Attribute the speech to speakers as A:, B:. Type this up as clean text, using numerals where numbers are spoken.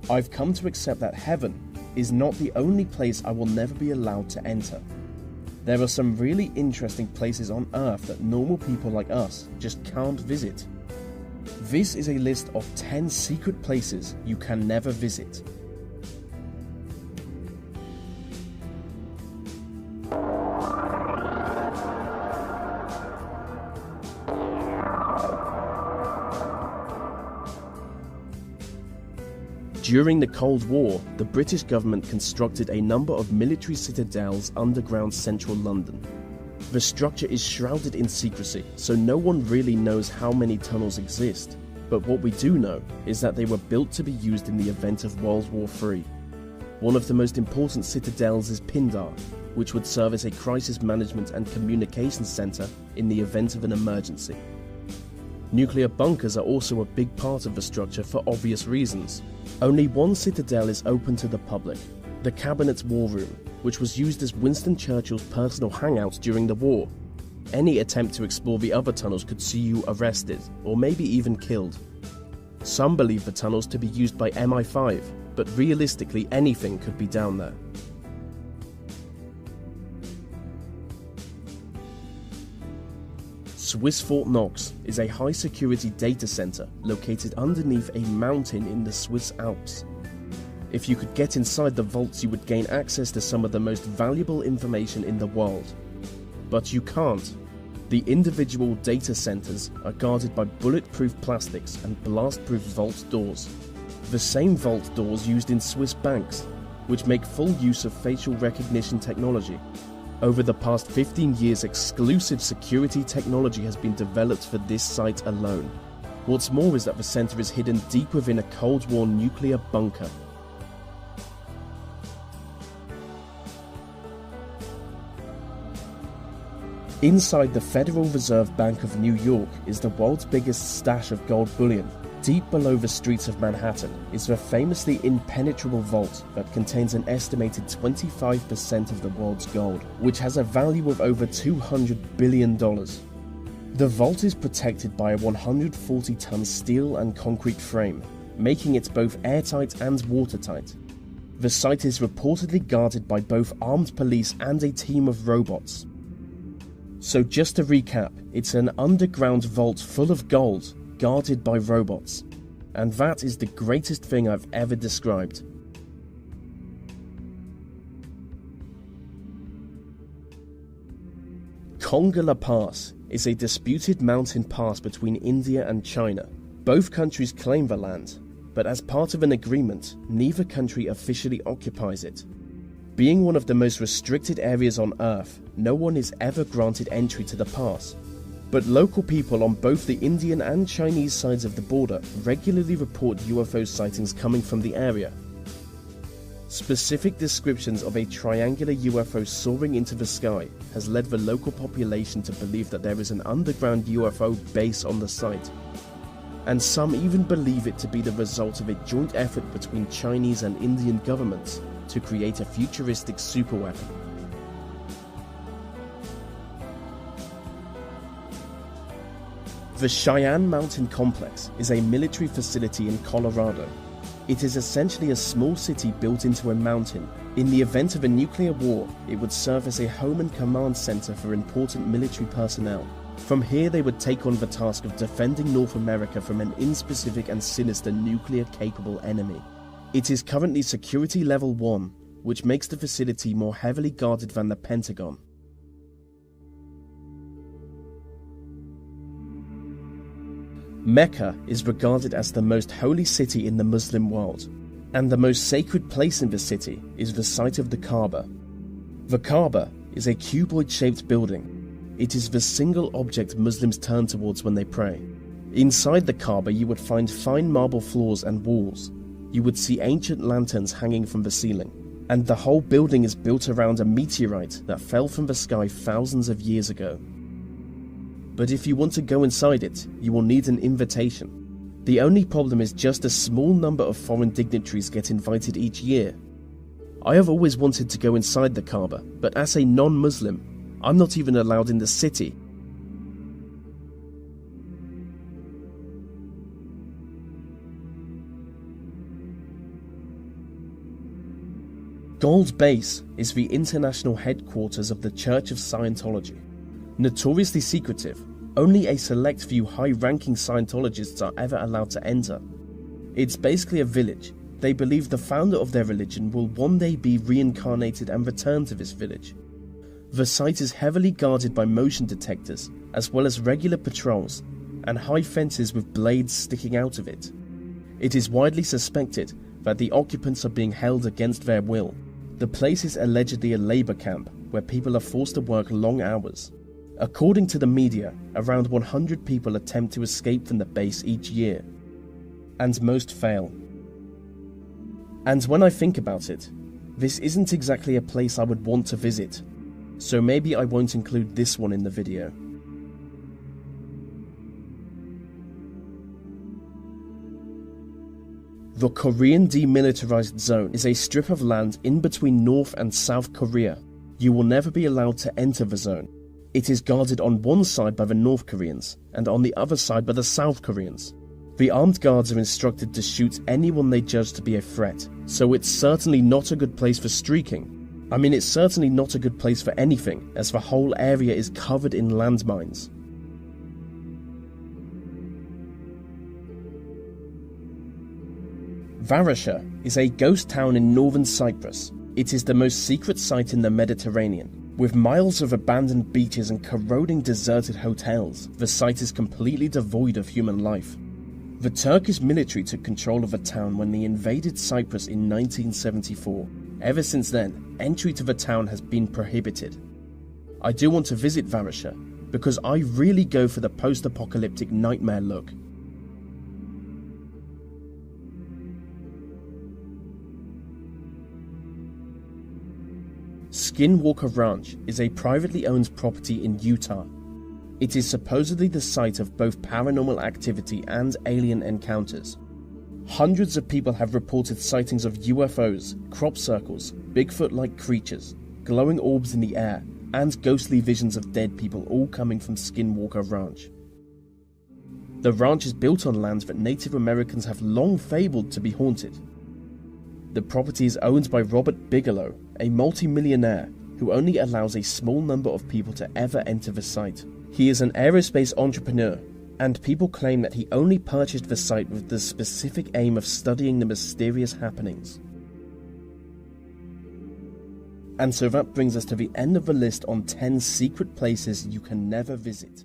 A: I've come to accept that heaven is not the only place I will never be allowed to enter. There are some really interesting places on Earth that normal people like us just can't visit. This is a list of 10 secret places you can never visit. During the Cold War, the British government constructed a number of military citadels underground central London. The structure is shrouded in secrecy, so no one really knows how many tunnels exist. But what we do know is that they were built to be used in the event of World War III. One of the most important citadels is Pindar, which would serve as a crisis management and communications center in the event of an emergency. Nuclear bunkers are also a big part of the structure for obvious reasons. Only one citadel is open to the public, the Cabinet's War Room, which was used as Winston Churchill's personal hangout during the war. Any attempt to explore the other tunnels could see you arrested, or maybe even killed. Some believe the tunnels to be used by MI5, but realistically anything could be down there. Swiss Fort Knox is a high-security data center located underneath a mountain in the Swiss Alps. If you could get inside the vaults, you would gain access to some of the most valuable information in the world. But you can't. The individual data centers are guarded by bulletproof plastics and blast-proof vault doors. The same vault doors used in Swiss banks, which make full use of facial recognition technology. Over the past 15 years, exclusive security technology has been developed for this site alone. What's more is that the center is hidden deep within a Cold War nuclear bunker. Inside the Federal Reserve Bank of New York is the world's biggest stash of gold bullion. Deep below the streets of Manhattan is the famously impenetrable vault that contains an estimated 25% of the world's gold, which has a value of over $200 billion. The vault is protected by a 140-ton steel and concrete frame, making it both airtight and watertight. The site is reportedly guarded by both armed police and a team of robots. So just to recap, it's an underground vault full of gold, guarded by robots. And that is the greatest thing I've ever described. Konga Pass is a disputed mountain pass between India and China. Both countries claim the land, but as part of an agreement, neither country officially occupies it. Being one of the most restricted areas on Earth, no one is ever granted entry to the pass. But local people on both the Indian and Chinese sides of the border regularly report UFO sightings coming from the area. Specific descriptions of a triangular UFO soaring into the sky has led the local population to believe that there is an underground UFO base on the site. And some even believe it to be the result of a joint effort between Chinese and Indian governments to create a futuristic superweapon. The Cheyenne Mountain Complex is a military facility in Colorado. It is essentially a small city built into a mountain. In the event of a nuclear war, it would serve as a home and command center for important military personnel. From here, they would take on the task of defending North America from an inspecific and sinister nuclear-capable enemy. It is currently Security Level 1, which makes the facility more heavily guarded than the Pentagon. Mecca is regarded as the most holy city in the Muslim world, and the most sacred place in the city is the site of the Kaaba. The Kaaba is a cuboid-shaped building. It is the single object Muslims turn towards when they pray. Inside the Kaaba, you would find fine marble floors and walls. You would see ancient lanterns hanging from the ceiling, and the whole building is built around a meteorite that fell from the sky thousands of years ago. But if you want to go inside it, you will need an invitation. The only problem is just a small number of foreign dignitaries get invited each year. I have always wanted to go inside the Kaaba, but as a non-Muslim, I'm not even allowed in the city. Gold Base is the international headquarters of the Church of Scientology. Notoriously secretive, only a select few high-ranking Scientologists are ever allowed to enter. It's basically a village. They believe the founder of their religion will one day be reincarnated and return to this village. The site is heavily guarded by motion detectors, as well as regular patrols, and high fences with blades sticking out of it. It is widely suspected that the occupants are being held against their will. The place is allegedly a labour camp, where people are forced to work long hours. According to the media, around 100 people attempt to escape from the base each year, and most fail. And when I think about it, this isn't exactly a place I would want to visit, so maybe I won't include this one in the video. The Korean Demilitarized Zone is a strip of land in between North and South Korea. You will never be allowed to enter the zone. It is guarded on one side by the North Koreans and on the other side by the South Koreans. The armed guards are instructed to shoot anyone they judge to be a threat, so it's certainly not a good place for streaking. I mean, it's certainly not a good place for anything, as the whole area is covered in landmines. Varasha is a ghost town in northern Cyprus. It is the most secret site in the Mediterranean. With miles of abandoned beaches and corroding deserted hotels, the site is completely devoid of human life. The Turkish military took control of the town when they invaded Cyprus in 1974. Ever since then, entry to the town has been prohibited. I do want to visit Varasha, because I really go for the post-apocalyptic nightmare look. Skinwalker Ranch is a privately owned property in Utah. It is supposedly the site of both paranormal activity and alien encounters. Hundreds of people have reported sightings of UFOs, crop circles, Bigfoot-like creatures, glowing orbs in the air, and ghostly visions of dead people, all coming from Skinwalker Ranch. The ranch is built on land that Native Americans have long fabled to be haunted. The property is owned by Robert Bigelow, a multi-millionaire who only allows a small number of people to ever enter the site. He is an aerospace entrepreneur, and people claim that he only purchased the site with the specific aim of studying the mysterious happenings. And so that brings us to the end of the list on 10 secret places you can never visit.